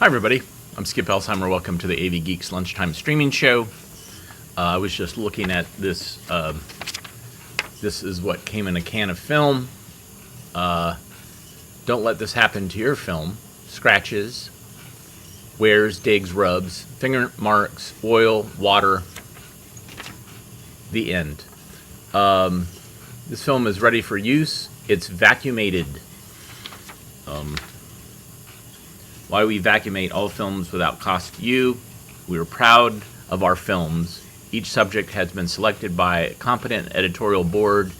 Hi everybody, I'm Skip Elsheimer. Welcome to the AV Geeks Lunchtime Streaming Show. I was just looking at this. This is what came in a can of film. Don't let this happen to your film. Scratches, wears, digs, rubs, finger marks, oil, water. The end. This film is ready for use. It's vacuumated. Why we vacuumate all films without cost to you. We are proud of our films. Each subject has been selected by a competent editorial board,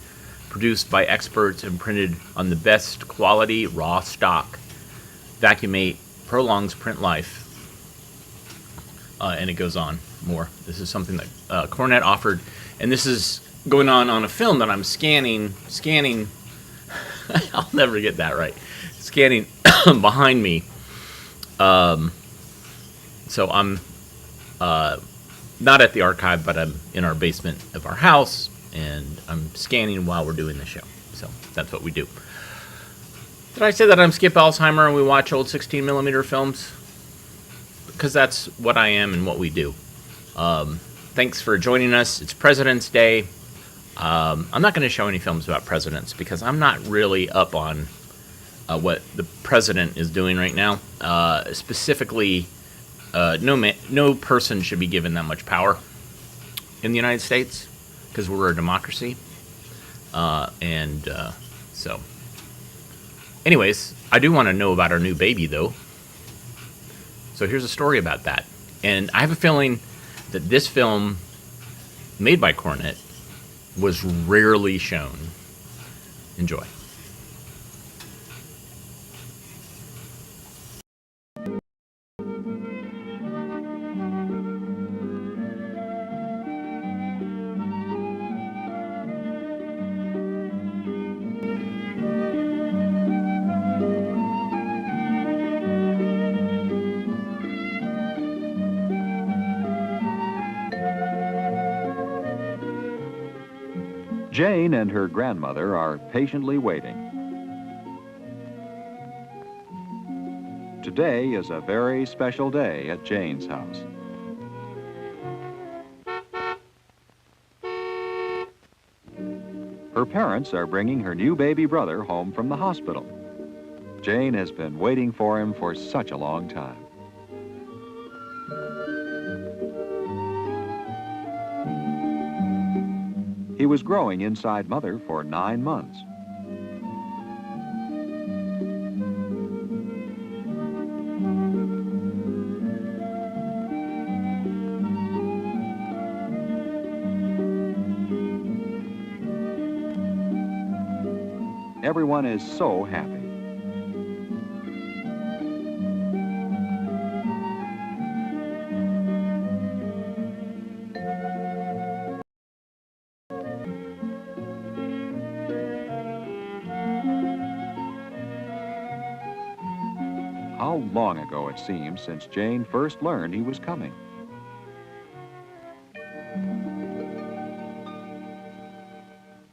produced by experts, and printed on the best quality raw stock. Vacuumate prolongs print life. And it goes on more. This is something that Cornet offered, and this is going on a film that I'm scanning. I'll never get that right. Scanning behind me. So I'm not at the archive, but I'm in our basement of our house, and I'm scanning while we're doing the show. So that's what we do. Did I say that I'm Skip Elsheimer and we watch old 16mm films? Because that's what I am and what we do. Thanks for joining us. It's President's Day. I'm not going to show any films about presidents because I'm not really up on what the president is doing right now. Specifically, no person should be given that much power in the United States because we're a democracy. So, anyways, I do want to know about our new baby, though. So here's a story about that. And I have a feeling that this film, made by Cornet, was rarely shown. Enjoy. Jane and her grandmother are patiently waiting. Today is a very special day at Jane's house. Her parents are bringing her new baby brother home from the hospital. Jane has been waiting for him for such a long time. He was growing inside Mother for 9 months. Everyone is so happy. How long ago it seems since Jane first learned he was coming.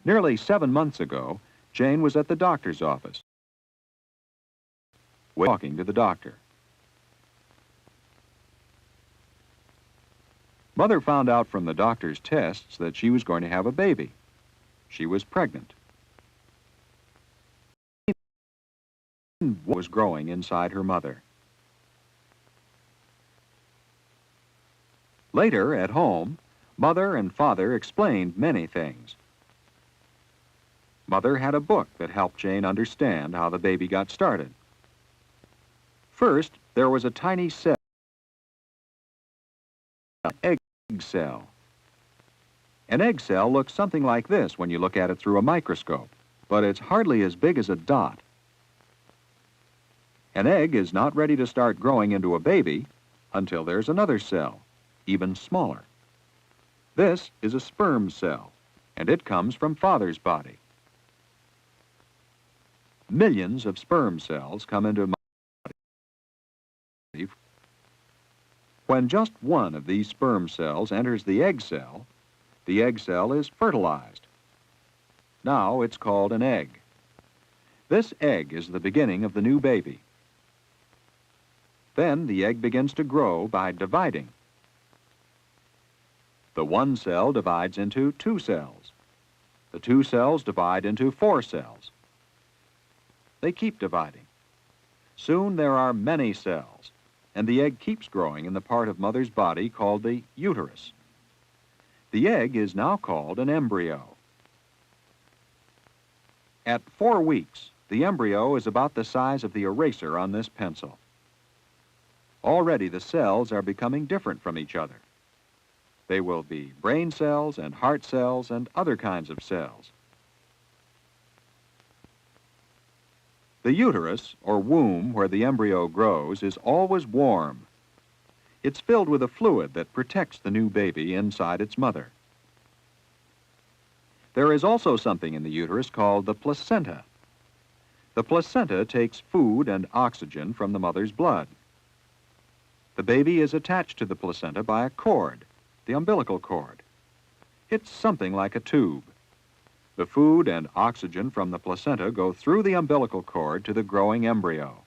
Nearly 7 months ago, Jane was at the doctor's office, talking to the doctor. Mother found out from the doctor's tests that she was going to have a baby. She was pregnant. Was growing inside her mother. Later, at home, Mother and Father explained many things. Mother had a book that helped Jane understand how the baby got started. First, there was a tiny cell, an egg cell. An egg cell looks something like this when you look at it through a microscope, but it's hardly as big as a dot. An egg is not ready to start growing into a baby until there's another cell, even smaller. This is a sperm cell, and it comes from Father's body. Millions of sperm cells come into my body. When just one of these sperm cells enters the egg cell is fertilized. Now it's called an egg. This egg is the beginning of the new baby. Then the egg begins to grow by dividing. The one cell divides into 2 cells. The 2 cells divide into 4 cells. They keep dividing. Soon there are many cells, and the egg keeps growing in the part of mother's body called the uterus. The egg is now called an embryo. At 4 weeks, the embryo is about the size of the eraser on this pencil. Already the cells are becoming different from each other. They will be brain cells and heart cells and other kinds of cells. The uterus, or womb, where the embryo grows, is always warm. It's filled with a fluid that protects the new baby inside its mother. There is also something in the uterus called the placenta. The placenta takes food and oxygen from the mother's blood. The baby is attached to the placenta by a cord, the umbilical cord. It's something like a tube. The food and oxygen from the placenta go through the umbilical cord to the growing embryo.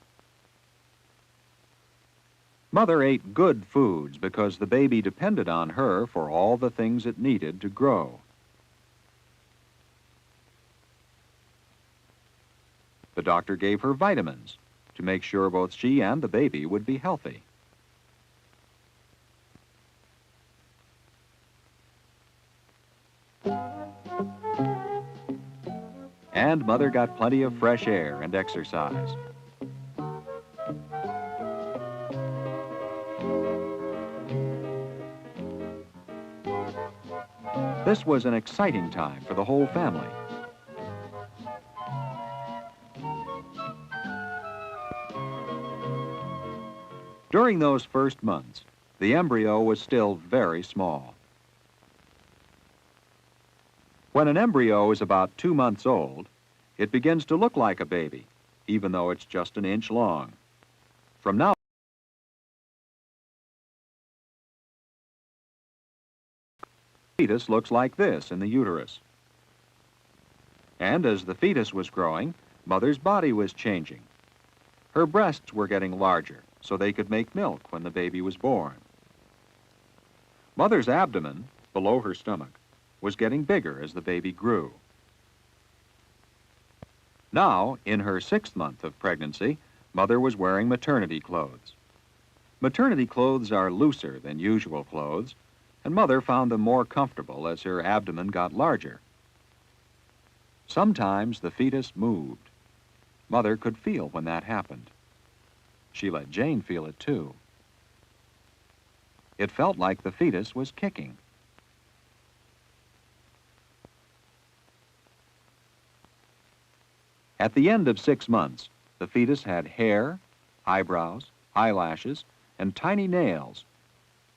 Mother ate good foods because the baby depended on her for all the things it needed to grow. The doctor gave her vitamins to make sure both she and the baby would be healthy. And Mother got plenty of fresh air and exercise. This was an exciting time for the whole family. During those first months, the embryo was still very small. When an embryo is about 2 months old, it begins to look like a baby, even though it's just an inch long. From now, the fetus looks like this in the uterus. And as the fetus was growing, Mother's body was changing. Her breasts were getting larger, so they could make milk when the baby was born. Mother's abdomen, below her stomach, was getting bigger as the baby grew. Now, in her 6th month of pregnancy, Mother was wearing maternity clothes. Maternity clothes are looser than usual clothes, and Mother found them more comfortable as her abdomen got larger. Sometimes the fetus moved. Mother could feel when that happened. She let Jane feel it too. It felt like the fetus was kicking. At the end of 6 months, the fetus had hair, eyebrows, eyelashes, and tiny nails.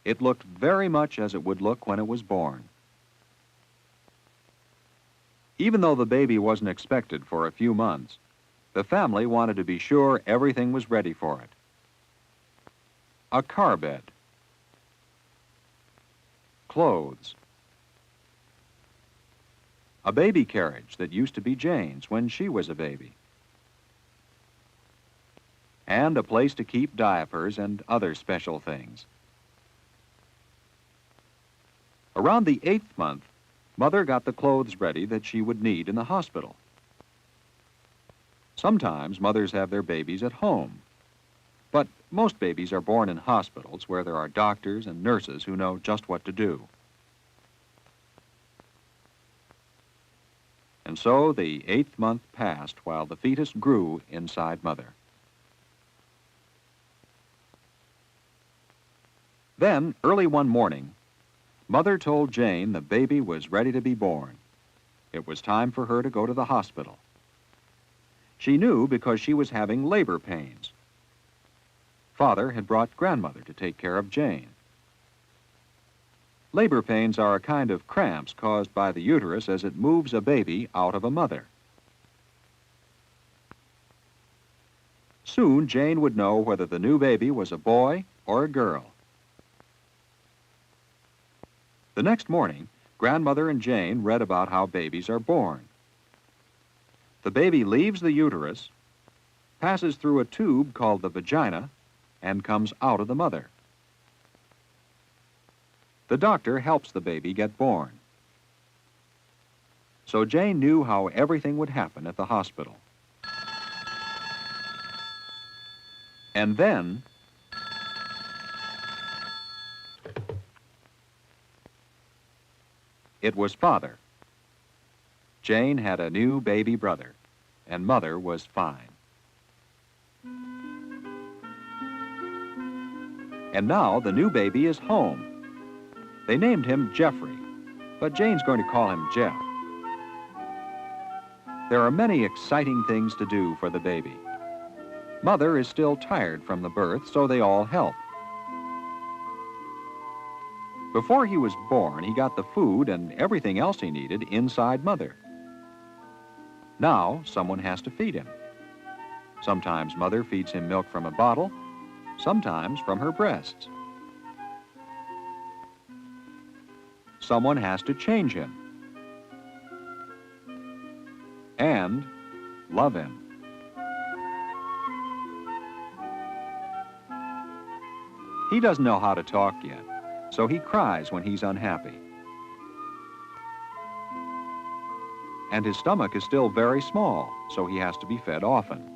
It looked very much as it would look when it was born. Even though the baby wasn't expected for a few months, the family wanted to be sure everything was ready for it. A car bed, clothes, a baby carriage that used to be Jane's when she was a baby, and a place to keep diapers and other special things. Around the 8th month, Mother got the clothes ready that she would need in the hospital. Sometimes mothers have their babies at home, but most babies are born in hospitals where there are doctors and nurses who know just what to do. And so the 8th month passed while the fetus grew inside Mother. Then, early one morning, Mother told Jane the baby was ready to be born. It was time for her to go to the hospital. She knew because she was having labor pains. Father had brought Grandmother to take care of Jane. Labor pains are a kind of cramps caused by the uterus as it moves a baby out of a mother. Soon, Jane would know whether the new baby was a boy or a girl. The next morning, Grandmother and Jane read about how babies are born. The baby leaves the uterus, passes through a tube called the vagina, and comes out of the mother. The doctor helps the baby get born. So Jane knew how everything would happen at the hospital. And then it was Father. Jane had a new baby brother, and Mother was fine. And now the new baby is home. They named him Jeffrey, but Jane's going to call him Jeff. There are many exciting things to do for the baby. Mother is still tired from the birth, so they all help. Before he was born, he got the food and everything else he needed inside Mother. Now, someone has to feed him. Sometimes Mother feeds him milk from a bottle, sometimes from her breasts. Someone has to change him and love him. He doesn't know how to talk yet, so he cries when he's unhappy. And his stomach is still very small, so he has to be fed often.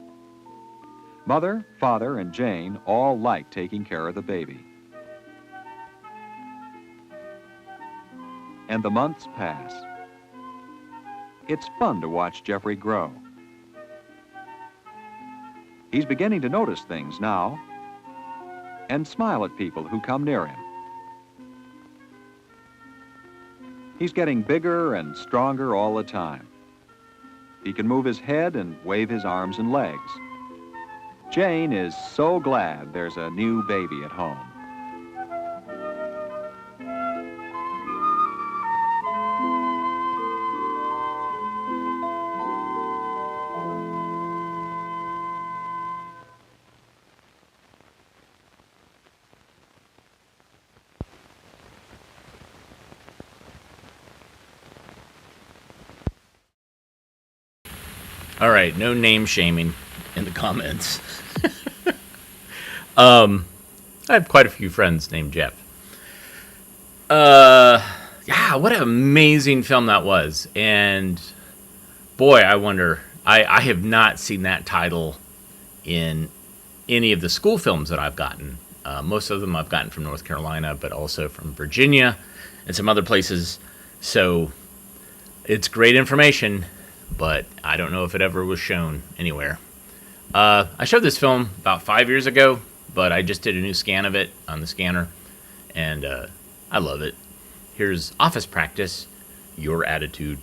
Mother, Father, and Jane all like taking care of the baby. And the months pass. It's fun to watch Jeffrey grow. He's beginning to notice things now and smile at people who come near him. He's getting bigger and stronger all the time. He can move his head and wave his arms and legs. Jane is so glad there's a new baby at home. All right, no name shaming in the comments. I have quite a few friends named Jeff. Yeah, what an amazing film that was. And boy, I wonder, I have not seen that title in any of the school films that I've gotten. Most of them I've gotten from North Carolina, but also from Virginia and some other places. So it's great information, but I don't know if it ever was shown anywhere. I showed this film about 5 years ago, but I just did a new scan of it on the scanner, and I love it. Here's Office Practice, Your Attitude.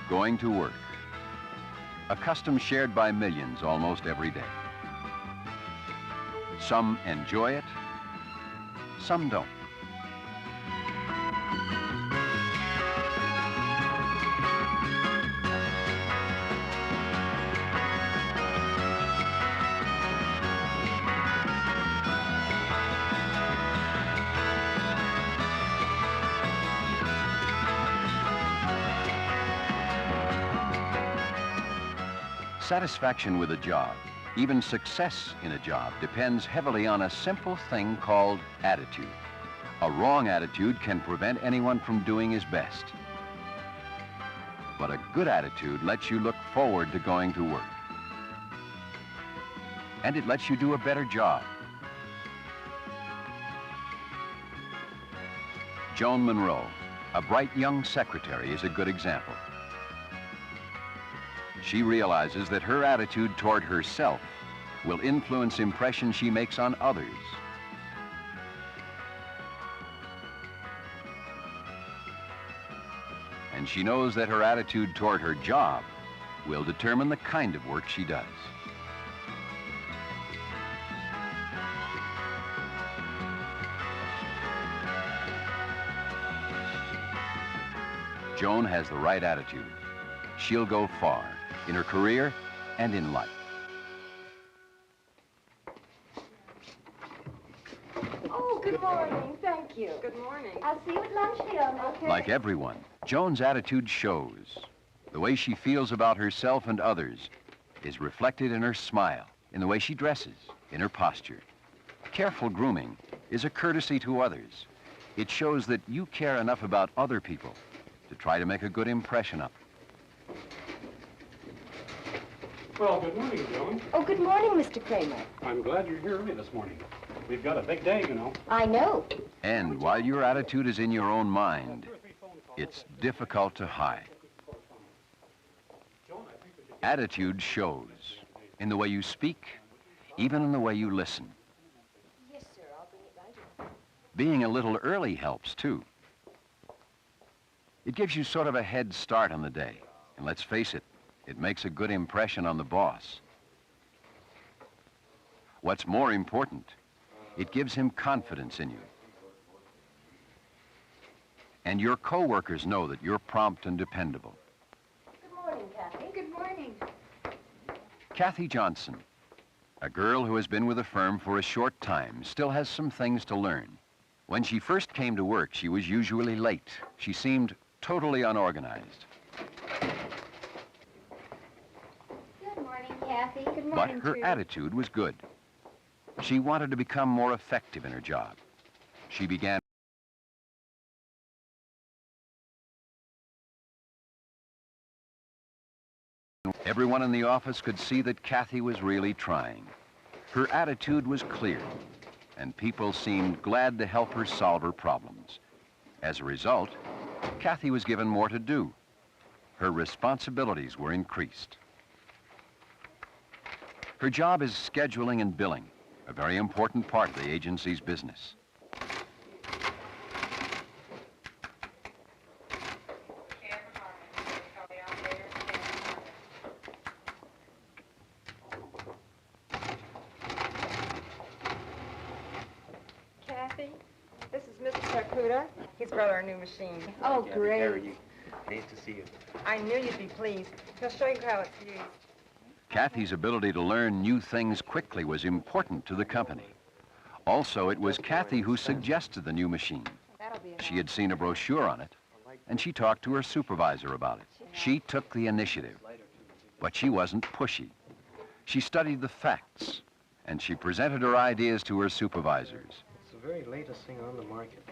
Going to work. A custom shared by millions almost every day. Some enjoy it, some don't. Satisfaction with a job, even success in a job, depends heavily on a simple thing called attitude. A wrong attitude can prevent anyone from doing his best. But a good attitude lets you look forward to going to work. And it lets you do a better job. Joan Monroe, a bright young secretary, is a good example. She realizes that her attitude toward herself will influence impressions she makes on others. And she knows that her attitude toward her job will determine the kind of work she does. Joan has the right attitude. She'll go far in her career and in life. Oh, good morning. Thank you. Good morning. I'll see you at lunch, Fiona. Okay. Like everyone, Joan's attitude shows. The way she feels about herself and others is reflected in her smile, in the way she dresses, in her posture. Careful grooming is a courtesy to others. It shows that you care enough about other people to try to make a good impression of them. Well, good morning, Joan. Oh, good morning, Mr. Kramer. I'm glad you're here early this morning. We've got a big day, you know. I know. And while your attitude is in your own mind, it's difficult to hide. Attitude shows in the way you speak, even in the way you listen. Yes, sir. I'll bring it right in. Being a little early helps, too. It gives you sort of a head start on the day. And let's face it, it makes a good impression on the boss. What's more important, it gives him confidence in you. And your co-workers know that you're prompt and dependable. Good morning, Kathy. Good morning. Kathy Johnson, a girl who has been with the firm for a short time, still has some things to learn. When she first came to work, she was usually late. She seemed totally unorganized. Good morning, Kathy. Good But her attitude was good. She wanted to become more effective in her job. She began Everyone in the office could see that Kathy was really trying. Her attitude was clear, and people seemed glad to help her solve her problems. As a result, Kathy was given more to do. Her responsibilities were increased. Her job is scheduling and billing, a very important part of the agency's business. Kathy, this is Mr. Sakuda. He's brought our new machine. Oh, How are great. you? Nice to see you. I knew you'd be pleased. He'll show you how it's used. Kathy's ability to learn new things quickly was important to the company. Also, it was Kathy who suggested the new machine. That'll be She had seen a brochure on it, and she talked to her supervisor about it. She took the initiative, but she wasn't pushy. She studied the facts, and she presented her ideas to her supervisors. It's the very latest thing on the market.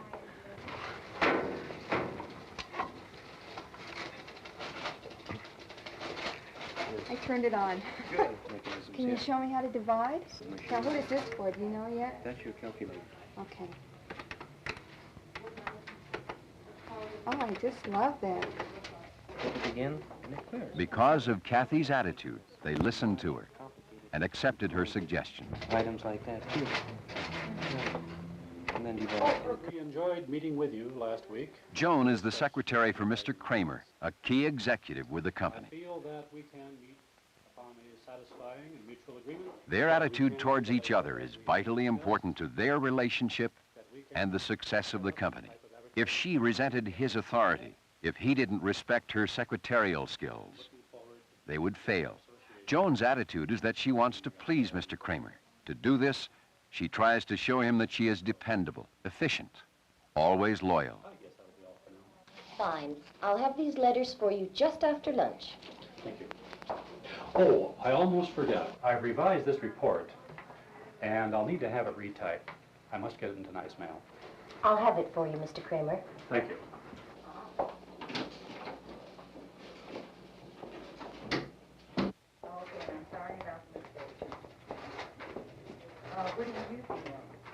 I turned it on. Good mechanisms, Can you yeah. show me how to divide? Now, what is this for? Do you know yet? That's your calculator. Okay. Oh, I just love that. Begin, and it clears. Because of Kathy's attitude, they listened to her and accepted her suggestions. Items like that, too. And then divide. We enjoyed meeting with you last week. Joan is the secretary for Mr. Kramer, a key executive with the I company. feel that we can meet upon a satisfying and mutual agreement. Their attitude towards each other is vitally important to their relationship That we can and the success of the company. If she resented his authority, if he didn't respect her secretarial skills, they would fail. Joan's attitude is that she wants to please Mr. Kramer. To do this, she tries to show him that she is dependable, efficient, always loyal. Fine. I'll have these letters for you just after lunch. Thank you. Oh, I almost forgot. I've revised this report, and I'll need to have it retyped. I must get it into nice mail. I'll have it for you, Mr. Kramer. Thank you.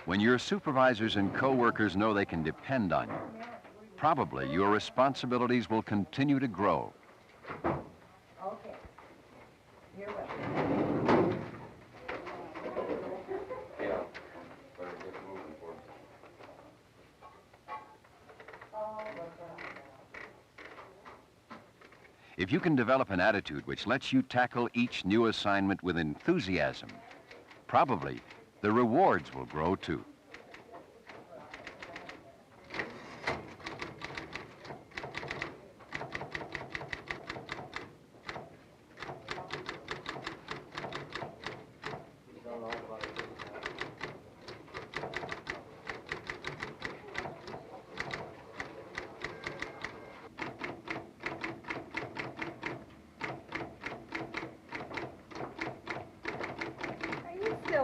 When your supervisors and co-workers know they can depend on you, probably your responsibilities will continue to grow. Okay. You're welcome. If you can develop an attitude which lets you tackle each new assignment with enthusiasm, probably the rewards will grow too.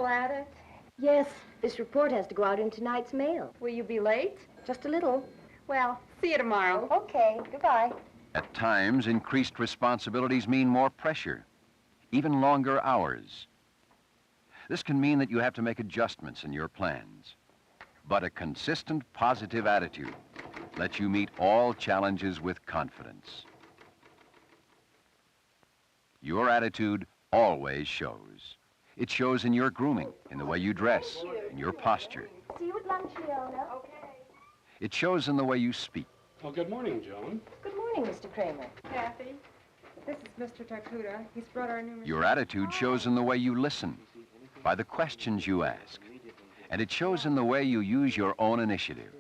still at it? Yes, this report has to go out in tonight's mail. Will you be late? Just a little. Well, see you tomorrow. Okay, goodbye. At times, increased responsibilities mean more pressure, even longer hours. This can mean that you have to make adjustments in your plans. But a consistent positive attitude lets you meet all challenges with confidence. Your attitude always shows. It shows in your grooming, in the way you dress, in your posture. See you at lunch, Leona. Okay. It shows in the way you speak. Well, good morning, Joan. Good morning, Mr. Kramer. Kathy, this is Mr. Takuda. He's brought our new... Your attitude shows in the way you listen, by the questions you ask. And it shows in the way you use your own initiative.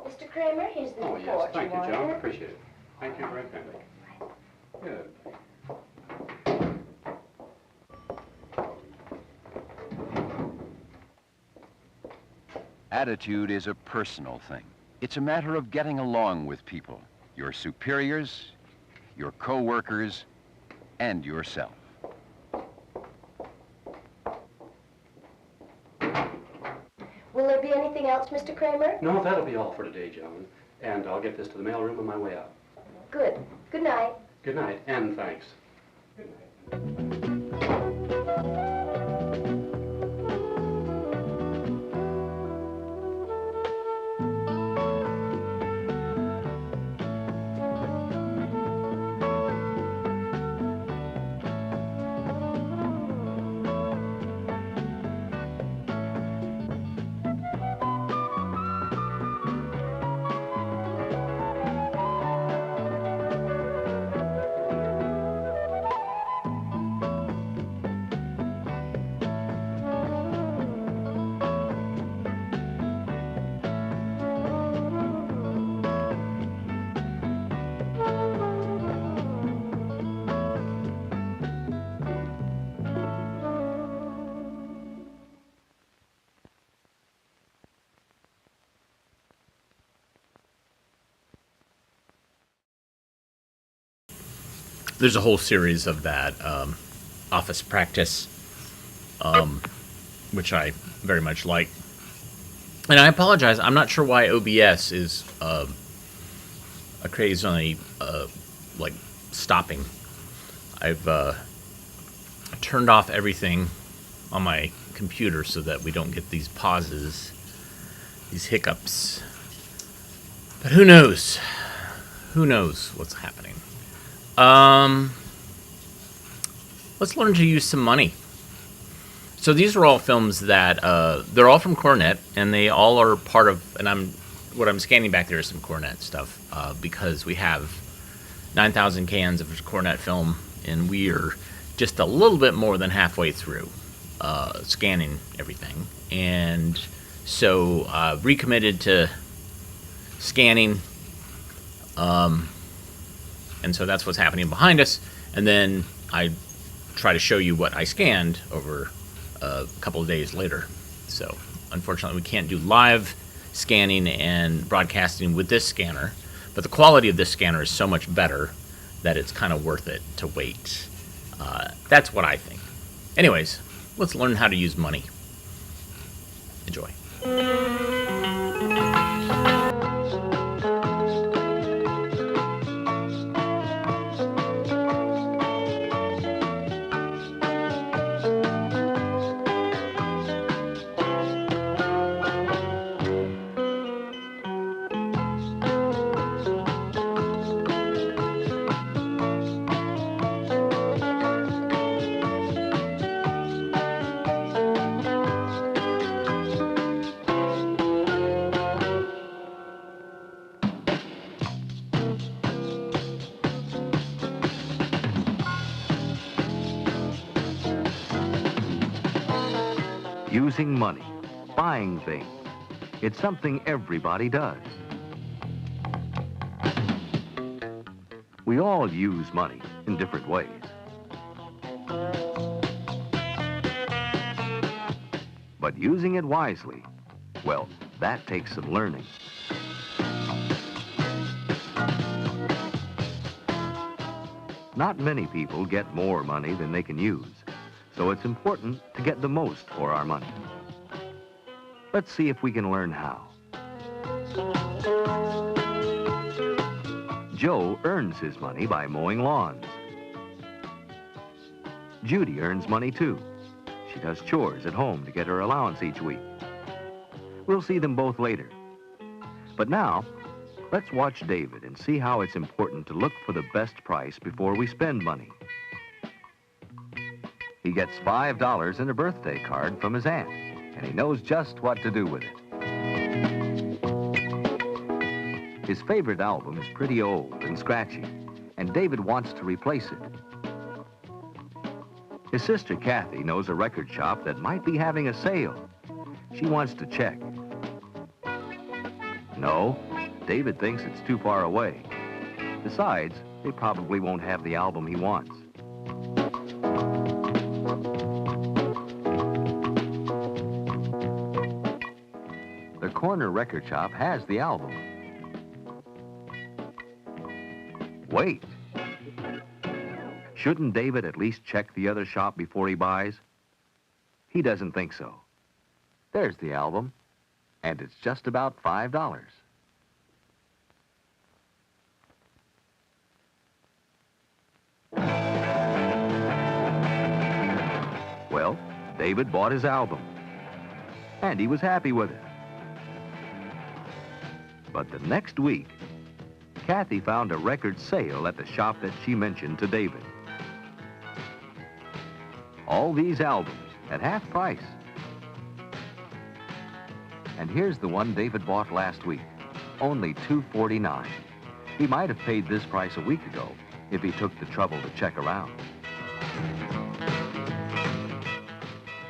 Mr. Kramer, here's the Oh, report. yes, thank you, wanted. Joan. Appreciate it. Thank you very kindly. Good. Attitude is a personal thing. It's a matter of getting along with people, your superiors, your co-workers, and yourself. Will there be anything else, Mr. Kramer? No, that'll be all for today, Joan. And I'll get this to the mailroom on my way out. Good. Good night. Good night, and thanks. Good night. There's a whole series of that office practice, which I very much like. And I apologize, I'm not sure why OBS is occasionally like stopping. I've turned off everything on my computer so that we don't get these pauses, these hiccups. But who knows? Who knows what's happening? Let's learn to use some money. So these are all films that they're all from Cornet, and they all are part of. And what I'm scanning back there is some Cornet stuff because we have 9,000 cans of Cornet film, and we are just a little bit more than halfway through scanning everything, and so recommitted to scanning. And so that's what's happening behind us. And then I try to show you what I scanned over a couple of days later. So unfortunately, we can't do live scanning and broadcasting with this scanner. But the quality of this scanner is so much better that it's kind of worth it to wait. That's what I think. Anyways, let's learn how to use money. Enjoy. Using money, buying things. It's something everybody does. We all use money in different ways. But using it wisely, well, that takes some learning. Not many people get more money than they can use, so it's important to get the most for our money. Let's see if we can learn how. Joe earns his money by mowing lawns. Judy earns money too. She does chores at home to get her allowance each week. We'll see them both later. But now, let's watch David and see how it's important to look for the best price before we spend money. He gets $5 in a birthday card from his aunt, and he knows just what to do with it. His favorite album is pretty old and scratchy, and David wants to replace it. His sister Kathy knows a record shop that might be having a sale. She wants to check. No, David thinks it's too far away. Besides, they probably won't have the album he wants. The corner record shop has the album. Wait. Shouldn't David at least check the other shop before he buys? He doesn't think so. There's the album, and it's just about $5. Well, David bought his album, and he was happy with it. But the next week, Kathy found a record sale at the shop that she mentioned to David. All these albums at half price. And here's the one David bought last week, only $2.49. He might have paid this price a week ago if he took the trouble to check around.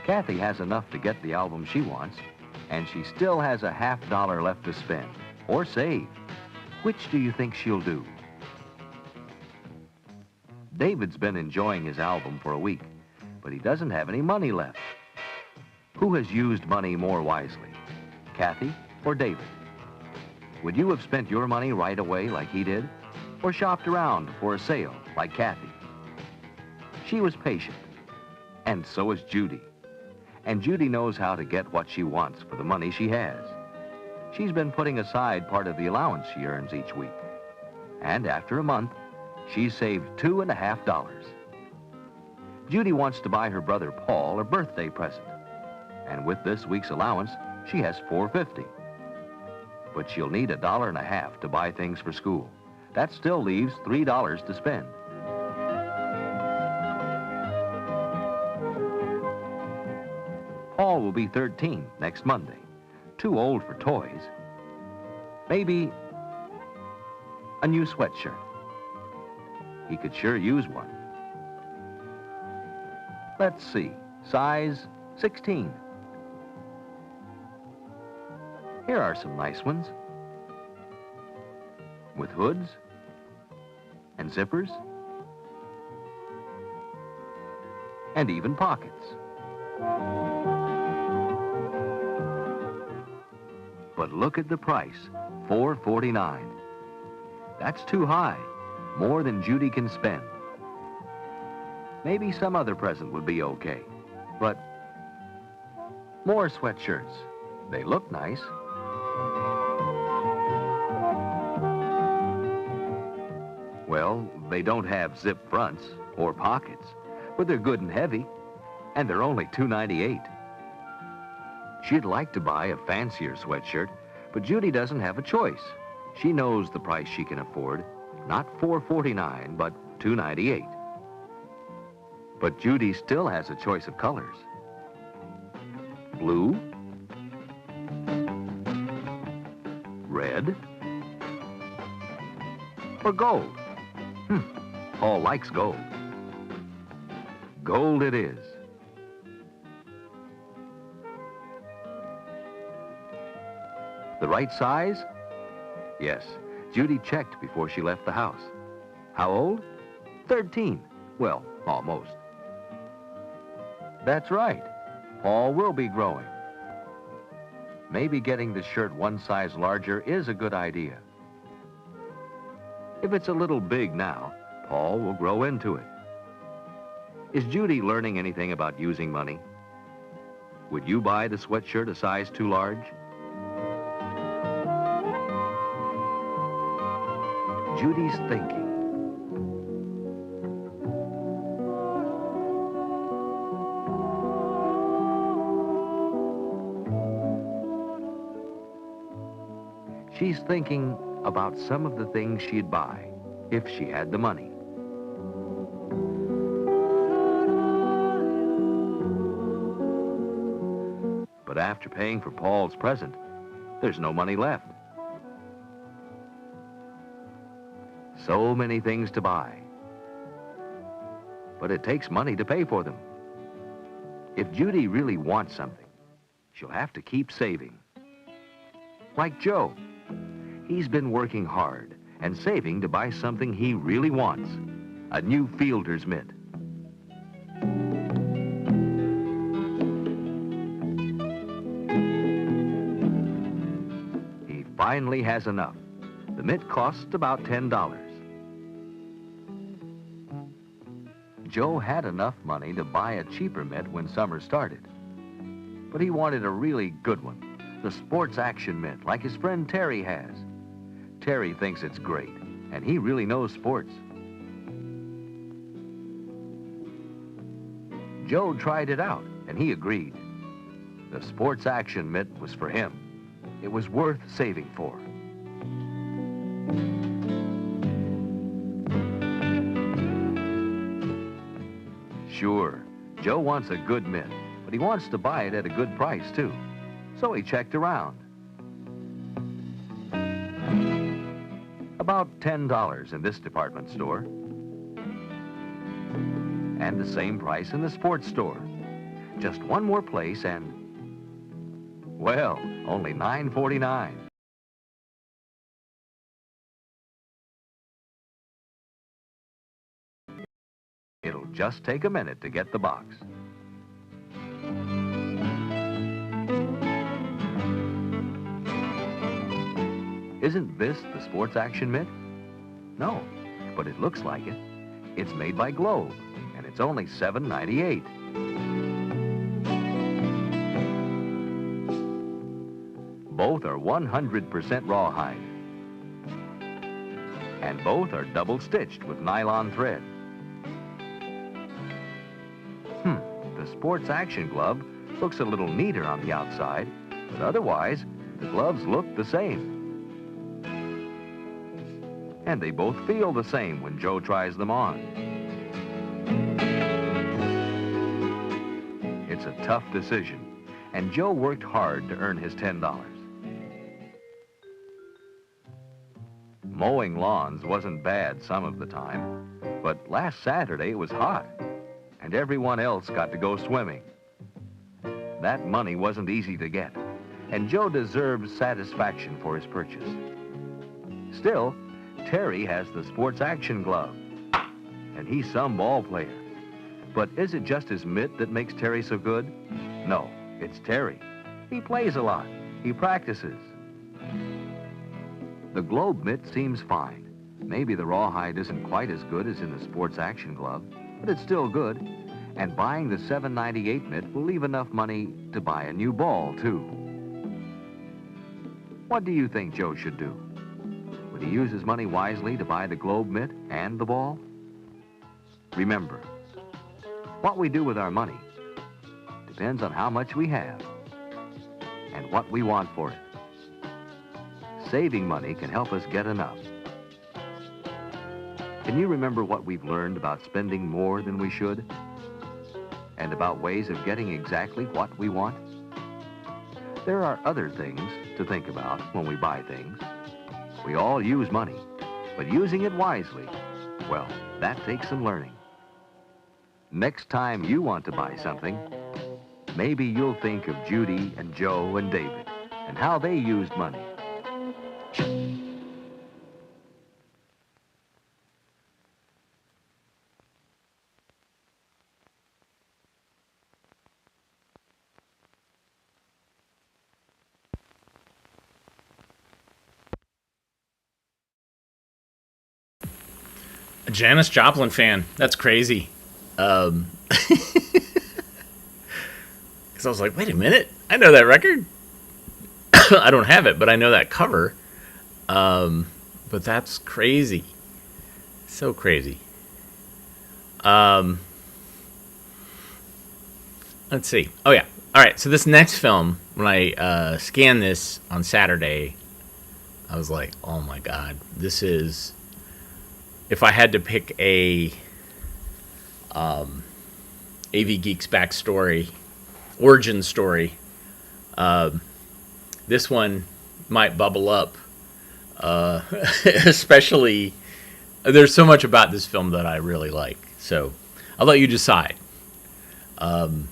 Kathy has enough to get the album she wants, and she still has a $50 left to spend, or save. Which do you think she'll do? David's been enjoying his album for a week, but he doesn't have any money left. Who has used money more wisely, Kathy or David? Would you have spent your money right away like he did, or shopped around for a sale like Kathy? She was patient, and so is Judy. And Judy knows how to get what she wants for the money she has. She's been putting aside part of the allowance she earns each week. And after a month, she's saved $2.50. Judy wants to buy her brother Paul a birthday present. And with this week's allowance, she has $4.50. But she'll need $1.50 to buy things for school. That still leaves $3 to spend. Paul will be 13 next Monday. Too old for toys. Maybe a new sweatshirt. He could sure use one. Let's see, size 16. Here are some nice ones. With hoods and zippers and even pockets. But look at the price, $4.49. That's too high, more than Judy can spend. Maybe some other present would be okay, but more sweatshirts. They look nice. Well, they don't have zip fronts or pockets, but they're good and heavy, and they're only $2.98. She'd like to buy a fancier sweatshirt, but Judy doesn't have a choice. She knows the price she can afford, not $4.49, but $2.98. But Judy still has a choice of colors. Blue, red, or gold. Paul likes gold. Gold it is. The right size? Yes, Judy checked before she left the house. How old? 13. Well, almost. That's right. Paul will be growing. Maybe getting the shirt one size larger is a good idea. If it's a little big now, Paul will grow into it. Is Judy learning anything about using money? Would you buy the sweatshirt a size too large? Judy's thinking. She's thinking about some of the things she'd buy if she had the money. But after paying for Paul's present, there's no money left. So many things to buy. But it takes money to pay for them. If Judy really wants something, she'll have to keep saving. Like Joe. He's been working hard and saving to buy something he really wants, a new fielder's mitt. He finally has enough. The mitt costs about $10. Joe had enough money to buy a cheaper mitt when summer started, but he wanted a really good one, the sports action mitt like his friend Terry has. Terry thinks it's great, and he really knows sports. Joe tried it out, and he agreed. The sports action mitt was for him. It was worth saving for. Sure, Joe wants a good mitt, but he wants to buy it at a good price, too. So he checked around. About $10 in this department store. And the same price in the sports store. Just one more place and, well, only $9.49. It'll just take a minute to get the box. Isn't this the sports action mitt? No, but it looks like it. It's made by Globe, and it's only $7.98. Both are 100% rawhide. And both are double-stitched with nylon thread. The sports action glove looks a little neater on the outside, but otherwise, the gloves look the same. And they both feel the same when Joe tries them on. It's a tough decision, and Joe worked hard to earn his $10. Mowing lawns wasn't bad some of the time, but last Saturday it was hot, and everyone else got to go swimming. That money wasn't easy to get, and Joe deserves satisfaction for his purchase. Still, Terry has the sports action glove, and he's some ball player. But is it just his mitt that makes Terry so good? No, it's Terry. He plays a lot. He practices. The Globe mitt seems fine. Maybe the rawhide isn't quite as good as in the sports action glove, but it's still good. And buying the $7.98 mitt will leave enough money to buy a new ball, too. What do you think Joe should do? Would he use his money wisely to buy the Globe mitt and the ball? Remember, what we do with our money depends on how much we have and what we want for it. Saving money can help us get enough. Can you remember what we've learned about spending more than we should? And about ways of getting exactly what we want? There are other things to think about when we buy things. We all use money, but using it wisely, well, that takes some learning. Next time you want to buy something, maybe you'll think of Judy and Joe and David and how they used money. A Janis Joplin fan. That's crazy. Because I was like, wait a minute. I know that record. I don't have it, but I know that cover. But that's crazy. So crazy. Let's see. Oh, yeah. All right. So this next film, when I scanned this on Saturday, I was like, oh, my God. This is... If I had to pick a AV Geeks backstory, origin story, this one might bubble up. Especially, there's so much about this film that I really like. So I'll let you decide. The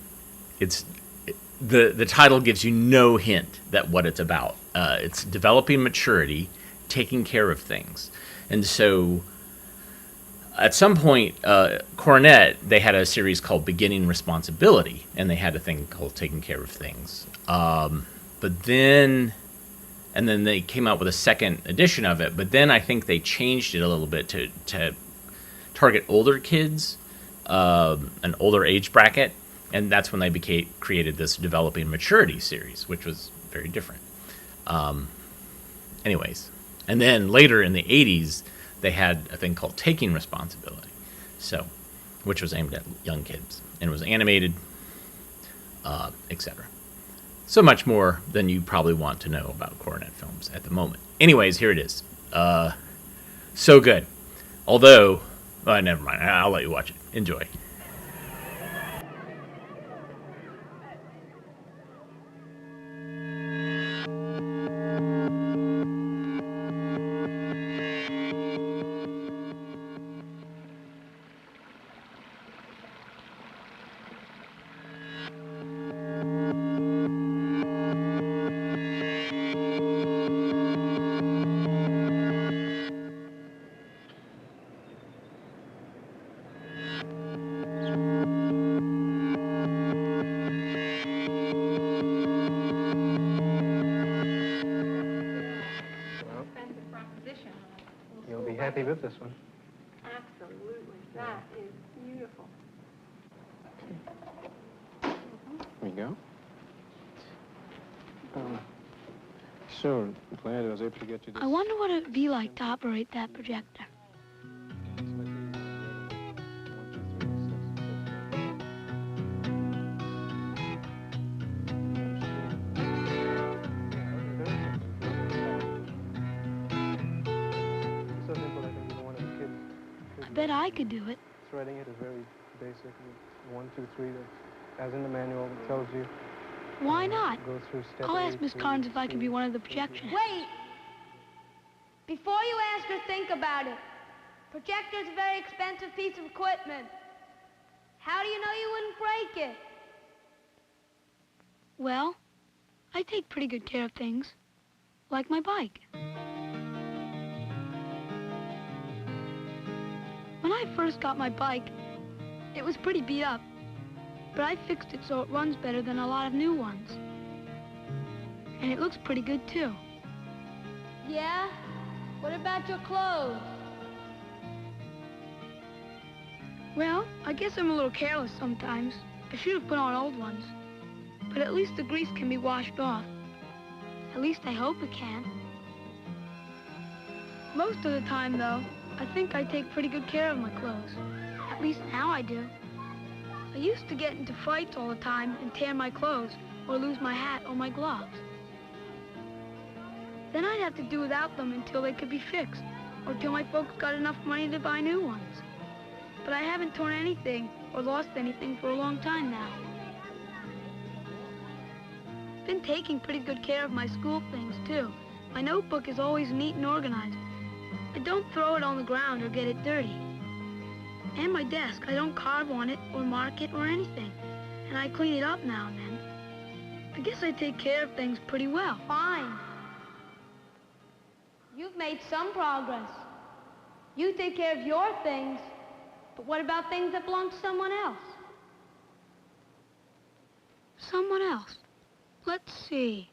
title gives you no hint that what it's about. It's developing maturity, taking care of things. And so at some point, Coronet, they had a series called Beginning Responsibility, and they had a thing called Taking Care of Things. But then they came out with a second edition of it, but then I think they changed it a little bit to target older kids, an older age bracket, and that's when they created this Developing Maturity series, which was very different. Anyways, and then later in the 80s, they had a thing called Taking Responsibility, which was aimed at young kids, and it was animated, etc. So much more than you probably want to know about Coronet films at the moment. Anyways, here it is. So good. Although, never mind. I'll let you watch it. Enjoy. You'll be happy with this one. Absolutely. That is beautiful. Here you go. Sure. Glad I was able to get you this. I wonder what it would be like to operate that projector. I bet I could do it. Threading it is very basic. 1, 2, 3. As in the manual, it tells you. Why not? Go through step I'll ask A, Miss three, Carnes if I two, could be one of the projectionists. Wait! Before you ask or think about it, projector's a very expensive piece of equipment. How do you know you wouldn't break it? Well, I take pretty good care of things, like my bike. When I first got my bike, it was pretty beat up, but I fixed it so it runs better than a lot of new ones. And it looks pretty good, too. Yeah? What about your clothes? Well, I guess I'm a little careless sometimes. I should have put on old ones. But at least the grease can be washed off. At least I hope it can. Most of the time, though, I think I take pretty good care of my clothes. At least now I do. I used to get into fights all the time and tear my clothes or lose my hat or my gloves. Then I'd have to do without them until they could be fixed or till my folks got enough money to buy new ones. But I haven't torn anything or lost anything for a long time now. I've been taking pretty good care of my school things, too. My notebook is always neat and organized. I don't throw it on the ground or get it dirty. And my desk, I don't carve on it or mark it or anything. And I clean it up now and then. I guess I take care of things pretty well. Fine. You've made some progress. You take care of your things, but what about things that belong to someone else? Someone else? Let's see.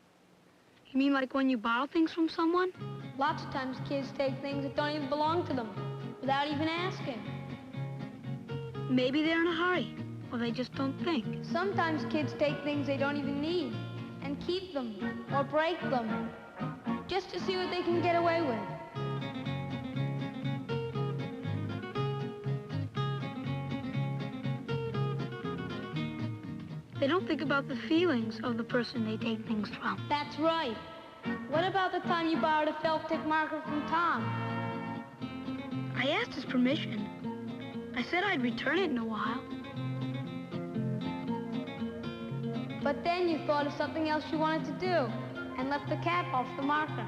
You mean like when you borrow things from someone? Lots of times kids take things that don't even belong to them. without even asking. Maybe they're in a hurry, or they just don't think. Sometimes kids take things they don't even need and keep them or break them just to see what they can get away with. They don't think about the feelings of the person they take things from. That's right. What about the time you borrowed a felt tip marker from Tom? I asked his permission. I said I'd return it in a while. But then you thought of something else you wanted to do and left the cap off the marker.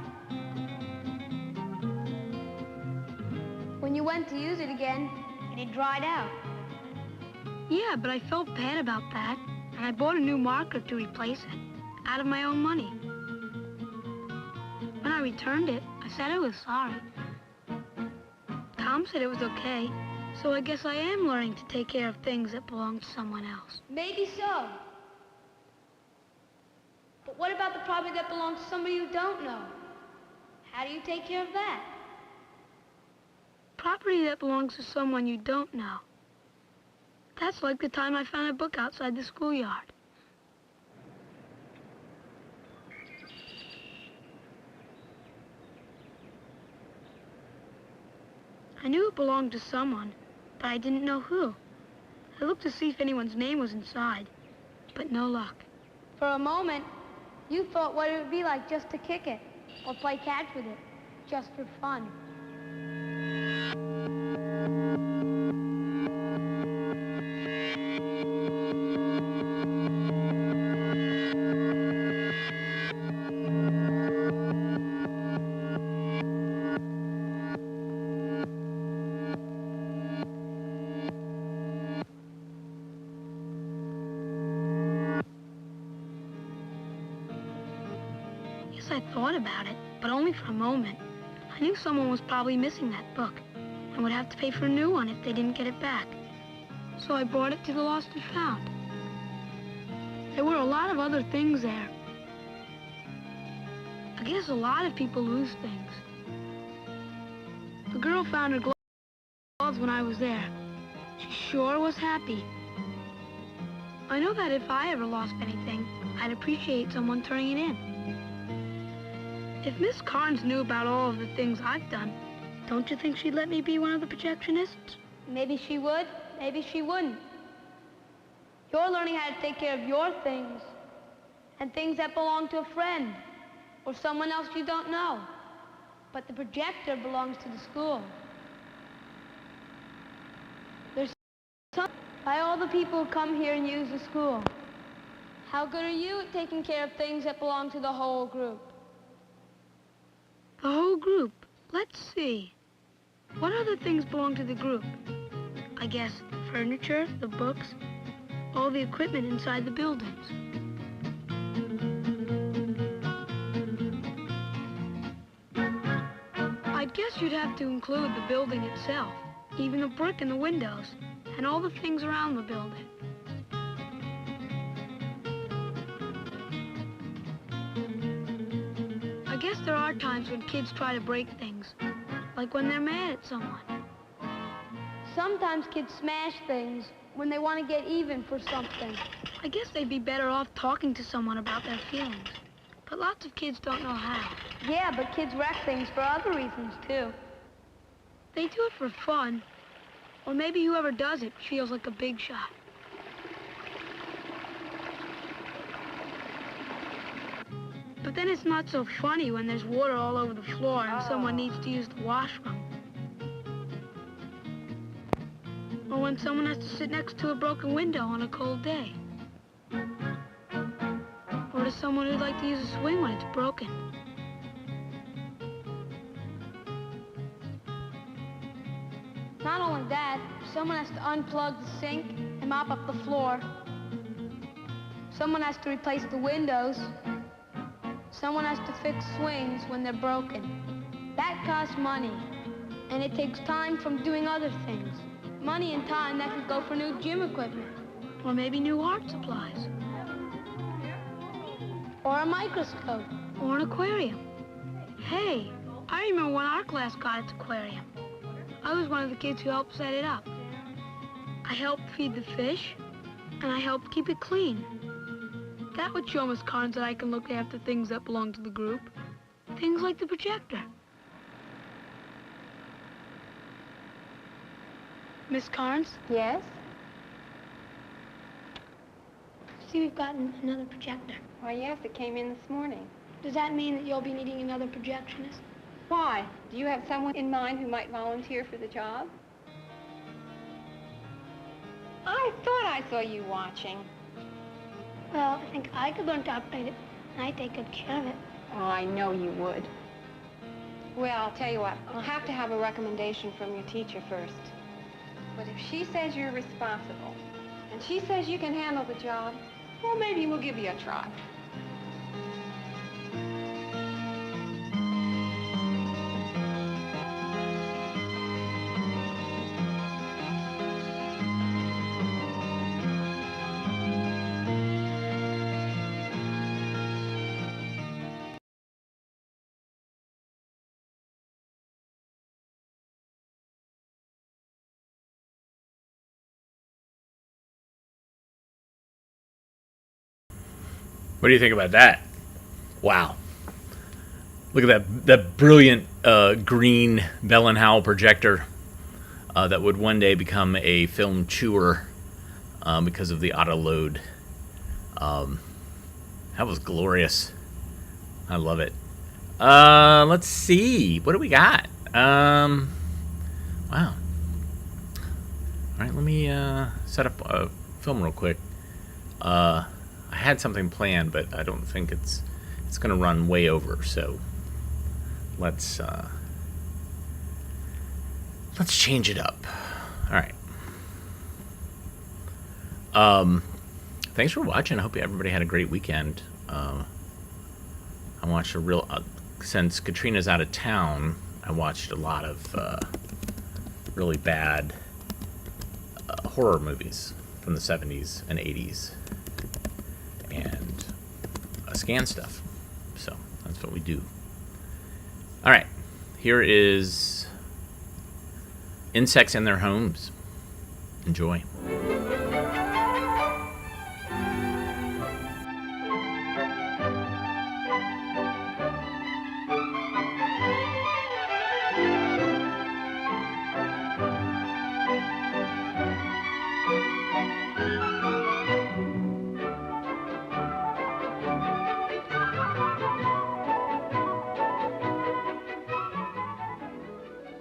When you went to use it again, it had dried out. Yeah, but I felt bad about that, and I bought a new marker to replace it, out of my own money. When I returned it, I said I was sorry. Tom said it was okay, so I guess I am learning to take care of things that belong to someone else. Maybe so. But what about the property that belongs to somebody you don't know? How do you take care of that? Property that belongs to someone you don't know. That's like the time I found a book outside the schoolyard. I knew it belonged to someone, but I didn't know who. I looked to see if anyone's name was inside, but no luck. For a moment, you thought what it would be like just to kick it or play catch with it, just for fun. I thought about it, but only for a moment. I knew someone was probably missing that book and would have to pay for a new one if they didn't get it back. So I brought it to the Lost and Found. There were a lot of other things there. I guess a lot of people lose things. The girl found her gloves when I was there. She sure was happy. I know that if I ever lost anything, I'd appreciate someone turning it in. If Miss Carnes knew about all of the things I've done, don't you think she'd let me be one of the projectionists? Maybe she would, maybe she wouldn't. You're learning how to take care of your things and things that belong to a friend or someone else you don't know. But the projector belongs to the school. There's some by all the people who come here and use the school. How good are you at taking care of things that belong to the whole group? The whole group? Let's see. What other things belong to the group? I guess the furniture, the books, all the equipment inside the buildings. I'd guess you'd have to include the building itself, even the brick in the windows, and all the things around the building. I guess there are times when kids try to break things, like when they're mad at someone. Sometimes kids smash things when they want to get even for something. I guess they'd be better off talking to someone about their feelings, but lots of kids don't know how. Yeah, but kids wreck things for other reasons, too. They do it for fun, or maybe whoever does it feels like a big shot. But then it's not so funny when there's water all over the floor and someone needs to use the washroom. Or when someone has to sit next to a broken window on a cold day. Or to someone who'd like to use a swing when it's broken. Not only that, someone has to unplug the sink and mop up the floor. Someone has to replace the windows. Someone has to fix swings when they're broken. That costs money, and it takes time from doing other things. Money and time that could go for new gym equipment. Or maybe new art supplies. Or a microscope. Or an aquarium. Hey, I remember when our class got its aquarium. I was one of the kids who helped set it up. I helped feed the fish, and I helped keep it clean. That would show Miss Carnes that I can look after things that belong to the group. Things like the projector. Miss Carnes? Yes? See, we've gotten another projector. Why, yes, it came in this morning. Does that mean that you'll be needing another projectionist? Why? Do you have someone in mind who might volunteer for the job? I thought I saw you watching. Well, I think I could learn to operate it, and I'd take good care of it. Oh, I know you would. Well, I'll tell you what, I'll have to have a recommendation from your teacher first. But if she says you're responsible, and she says you can handle the job, well, maybe we'll give you a try. What do you think about that? Wow. Look at that brilliant green Bell and Howell projector that would one day become a film chewer because of the auto load. That was glorious. I love it. Let's see. What do we got? Wow. All right, let me set up a film real quick. I had something planned, but I don't think it's going to run way over. So let's change it up. All right. Thanks for watching. I hope everybody had a great weekend. I watched a real since Katrina's out of town. I watched a lot of really bad horror movies from the 70s and 80s. And scan stuff. So that's what we do. All right. Here is Insects in Their Homes. Enjoy.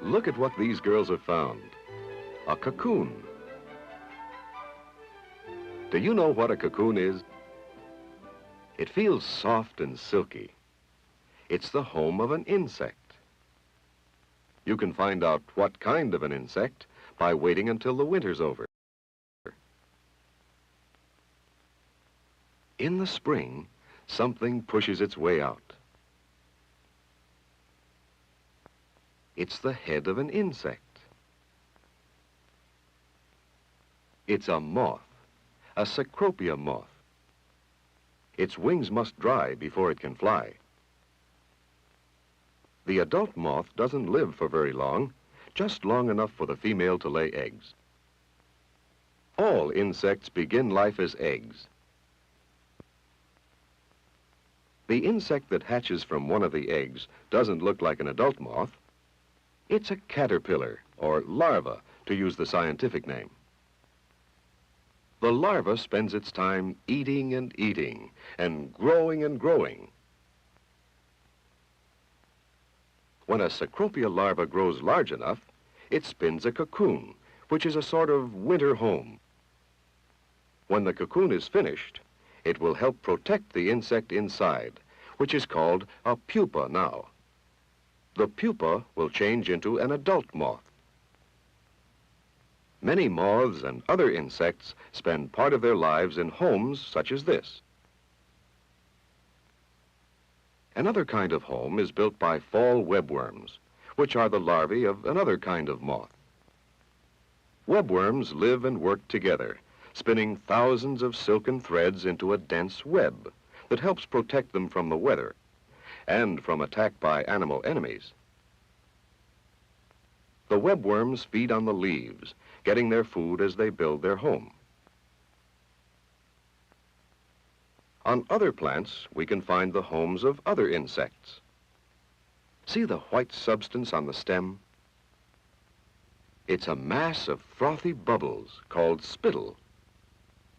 Look at what these girls have found. A cocoon. Do you know what a cocoon is? It feels soft and silky. It's the home of an insect. You can find out what kind of an insect by waiting until the winter's over. In the spring, something pushes its way out. It's the head of an insect. It's a moth, a Cecropia moth. Its wings must dry before it can fly. The adult moth doesn't live for very long, just long enough for the female to lay eggs. All insects begin life as eggs. The insect that hatches from one of the eggs doesn't look like an adult moth. It's a caterpillar, or larva, to use the scientific name. The larva spends its time eating and eating, and growing and growing. When a Cecropia larva grows large enough, it spins a cocoon, which is a sort of winter home. When the cocoon is finished, it will help protect the insect inside, which is called a pupa now. The pupa will change into an adult moth. Many moths and other insects spend part of their lives in homes such as this. Another kind of home is built by fall webworms, which are the larvae of another kind of moth. Webworms live and work together, spinning thousands of silken threads into a dense web that helps protect them from the weather. 'and' from attack by animal enemies. The webworms feed on the leaves, getting their food as they build their home. On other plants, we can find the homes of other insects. See the white substance on the stem? It's a mass of frothy bubbles called spittle.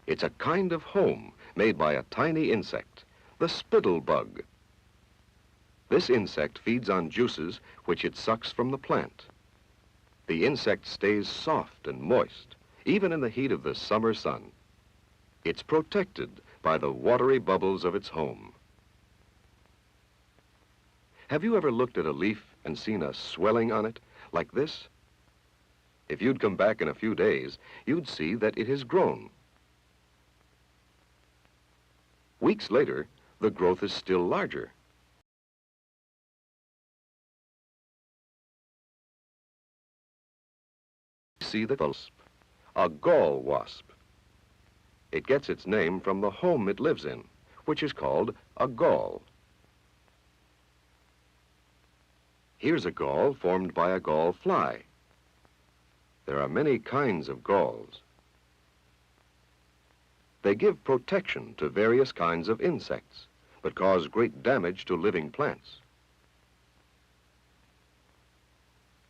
It's a kind of home made by a tiny insect, the spittle bug. This insect feeds on juices which it sucks from the plant. The insect stays soft and moist, even in the heat of the summer sun. It's protected by the watery bubbles of its home. Have you ever looked at a leaf and seen a swelling on it, like this? If you'd come back in a few days, you'd see that it has grown. Weeks later, the growth is still larger. See the wasp, a gall wasp. It gets its name from the home it lives in, which is called a gall. Here's a gall formed by a gall fly. There are many kinds of galls. They give protection to various kinds of insects, but cause great damage to living plants.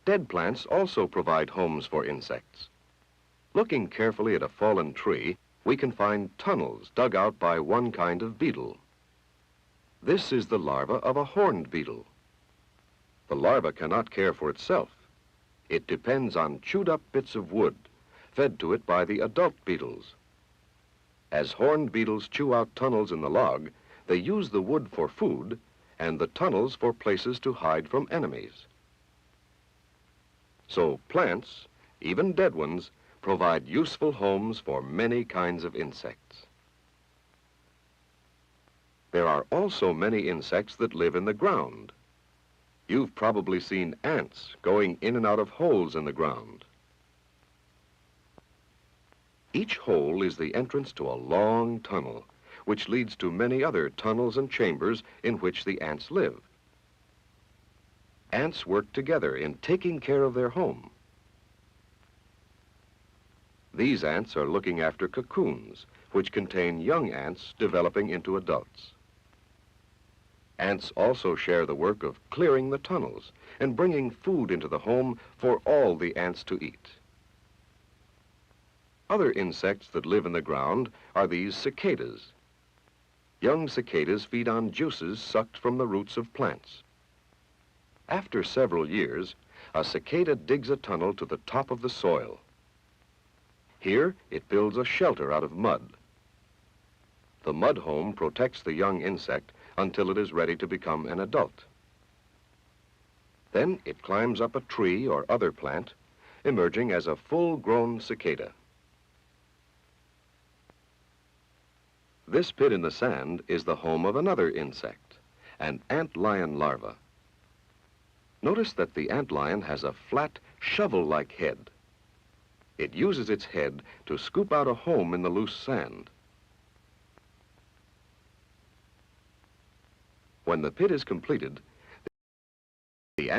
Dead plants also provide homes for insects. Looking carefully at a fallen tree, we can find tunnels dug out by one kind of beetle. This is the larva of a horned beetle. The larva cannot care for itself. It depends on chewed-up bits of wood, fed to it by the adult beetles. As horned beetles chew out tunnels in the log, they use the wood for food and the tunnels for places to hide from enemies. So plants, even dead ones, provide useful homes for many kinds of insects. There are also many insects that live in the ground. You've probably seen ants going in and out of holes in the ground. Each hole is the entrance to a long tunnel, which leads to many other tunnels and chambers in which the ants live. Ants work together in taking care of their home. These ants are looking after cocoons, which contain young ants developing into adults. Ants also share the work of clearing the tunnels and bringing food into the home for all the ants to eat. Other insects that live in the ground are these cicadas. Young cicadas feed on juices sucked from the roots of plants. After several years, a cicada digs a tunnel to the top of the soil. Here, it builds a shelter out of mud. The mud home protects the young insect until it is ready to become an adult. Then it climbs up a tree or other plant, emerging as a full-grown cicada. This pit in the sand is the home of another insect, an antlion larva. Notice that the antlion has a flat, shovel-like head. It uses its head to scoop out a home in the loose sand. When the pit is completed, the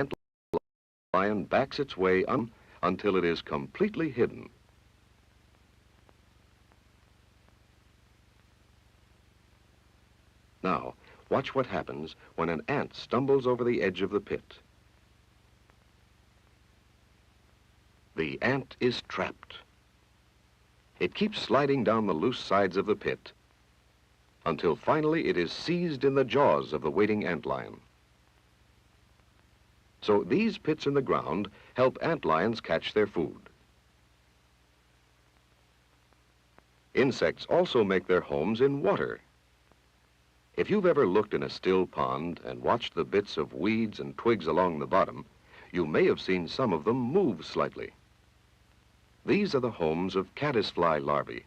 antlion backs its way until it is completely hidden. Now, watch what happens when an ant stumbles over the edge of the pit. The ant is trapped. It keeps sliding down the loose sides of the pit until finally it is seized in the jaws of the waiting antlion. So these pits in the ground help antlions catch their food. Insects also make their homes in water. If you've ever looked in a still pond and watched the bits of weeds and twigs along the bottom, you may have seen some of them move slightly. These are the homes of caddisfly larvae.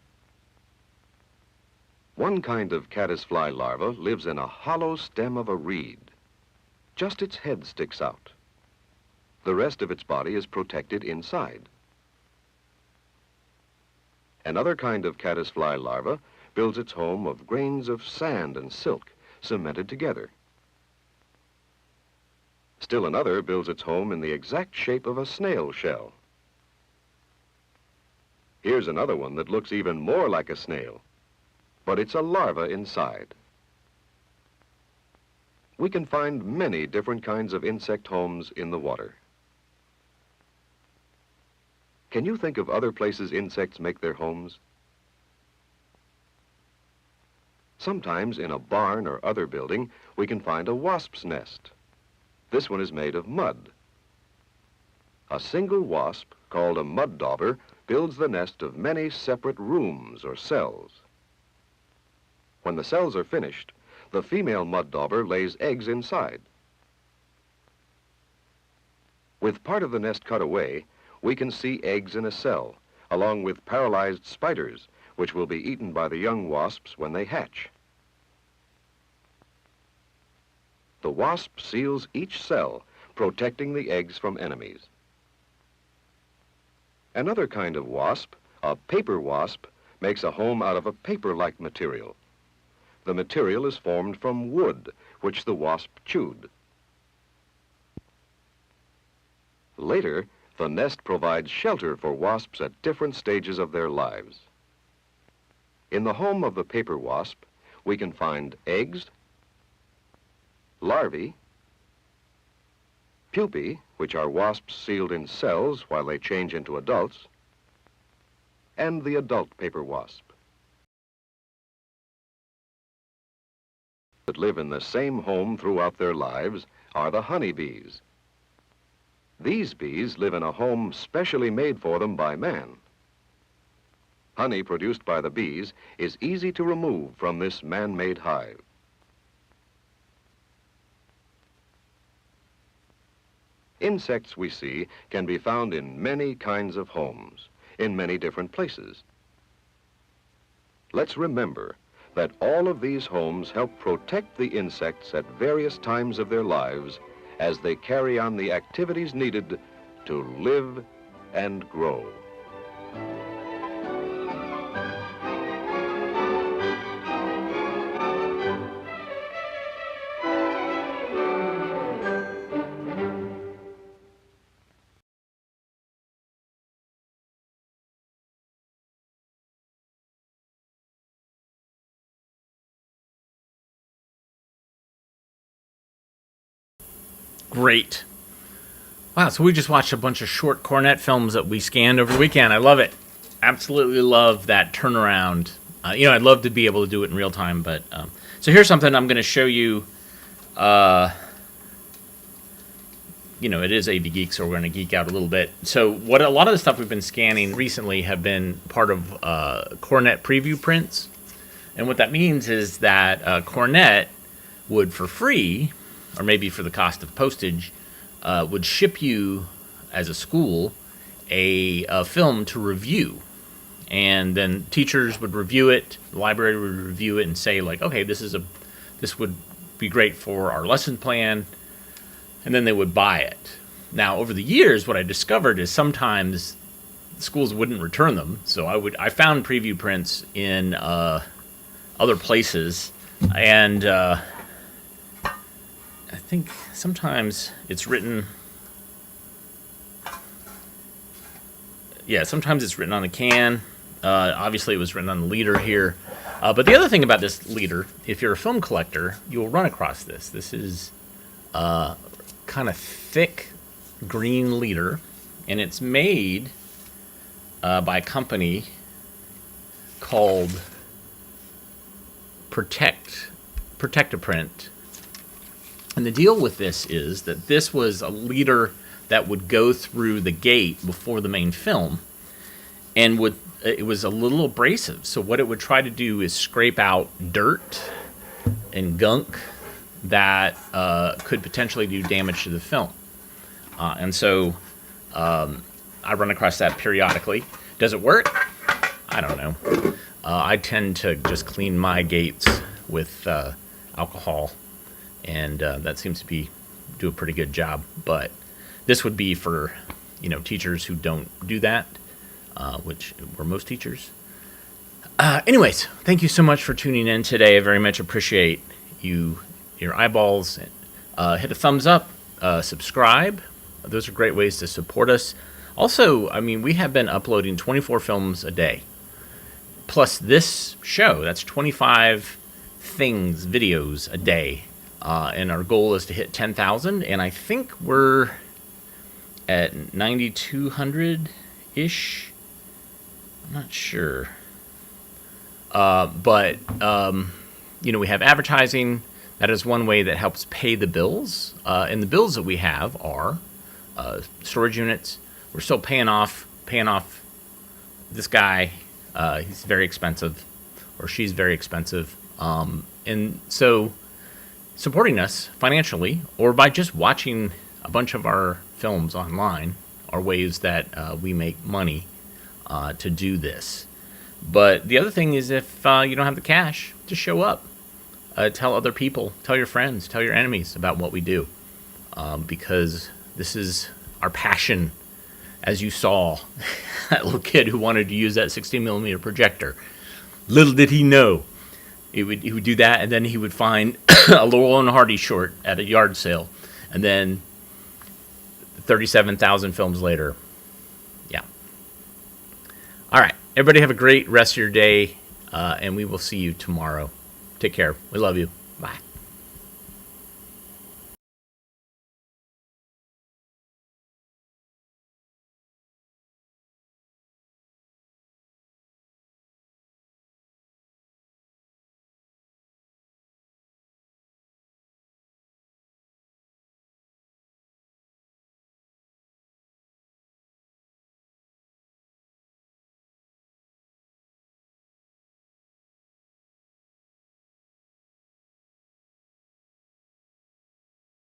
One kind of caddisfly larva lives in a hollow stem of a reed. Just its head sticks out. The rest of its body is protected inside. Another kind of caddisfly larva builds its home of grains of sand and silk cemented together. Still another builds its home in the exact shape of a snail shell. Here's another one that looks even more like a snail, but it's a larva inside. We can find many different kinds of insect homes in the water. Can you think of other places insects make their homes? Sometimes in a barn or other building, we can find a wasp's nest. This one is made of mud. A single wasp, called a mud dauber, builds the nest of many separate rooms or cells. When the cells are finished, the female mud dauber lays eggs inside. With part of the nest cut away, we can see eggs in a cell, along with paralyzed spiders, which will be eaten by the young wasps when they hatch. The wasp seals each cell, protecting the eggs from enemies. Another kind of wasp, a paper wasp, makes a home out of a paper-like material. The material is formed from wood, which the wasp chewed. Later, the nest provides shelter for wasps at different stages of their lives. In the home of the paper wasp, we can find eggs, larvae, pupae, which are wasps sealed in cells while they change into adults, and the adult paper wasp. That live in the same home throughout their lives are the honeybees. These bees live in a home specially made for them by man. Honey produced by the bees is easy to remove from this man-made hive. Insects we see can be found in many kinds of homes, in many different places. Let's remember that all of these homes help protect the insects at various times of their lives as they carry on the activities needed to live and grow. Great. Wow, so we just watched a bunch of short cornet films that we scanned over the weekend. I love it. Absolutely love that turnaround. I'd love to be able to do it in real time, but... so here's something I'm going to show you. It is AV Geeks, so we're going to geek out a little bit. So a lot of the stuff we've been scanning recently have been part of cornet preview prints. And what that means is that cornet would, for free, or maybe for the cost of postage, would ship you, as a school, a film to review. And then teachers would review it, the library would review it and say, like, okay, this would be great for our lesson plan, and then they would buy it. Now, over the years, what I discovered is sometimes schools wouldn't return them, so I found preview prints in other places, and I think sometimes it's written... sometimes it's written on the can. Obviously, it was written on the leader here. But the other thing about this leader, if you're a film collector, you'll run across this. This is kind of thick green leader, and it's made by a company called Protect-A-Print. And the deal with this is that this was a leader that would go through the gate before the main film, and it was a little abrasive. So what it would try to do is scrape out dirt and gunk that could potentially do damage to the film. And so I run across that periodically. Does it work? I don't know. I tend to just clean my gates with alcohol, and that seems to do a pretty good job. But this would be for teachers who don't do that, which were most teachers. Anyways, thank you so much for tuning in today. I very much appreciate your eyeballs. Hit a thumbs up. subscribe. Those are great ways to support us. Also, I mean, we have been uploading 24 films a day. Plus this show, that's 25 videos a day. And our goal is to hit 10,000. And I think we're at 9,200-ish. I'm not sure. But we have advertising. That is one way that helps pay the bills. And the bills that we have are storage units. We're still paying off this guy. He's very expensive, or she's very expensive. And so supporting us financially or by just watching a bunch of our films online are ways that we make money to do this. But the other thing is, if you don't have the cash, just show up. Tell other people, tell your friends, tell your enemies about what we do. Because this is our passion. As you saw, that little kid who wanted to use that 16mm projector. Little did he know. He would do that, and then he would find a Laurel and Hardy short at a yard sale. And then 37,000 films later. Yeah. All right. Everybody have a great rest of your day, and we will see you tomorrow. Take care. We love you. Bye.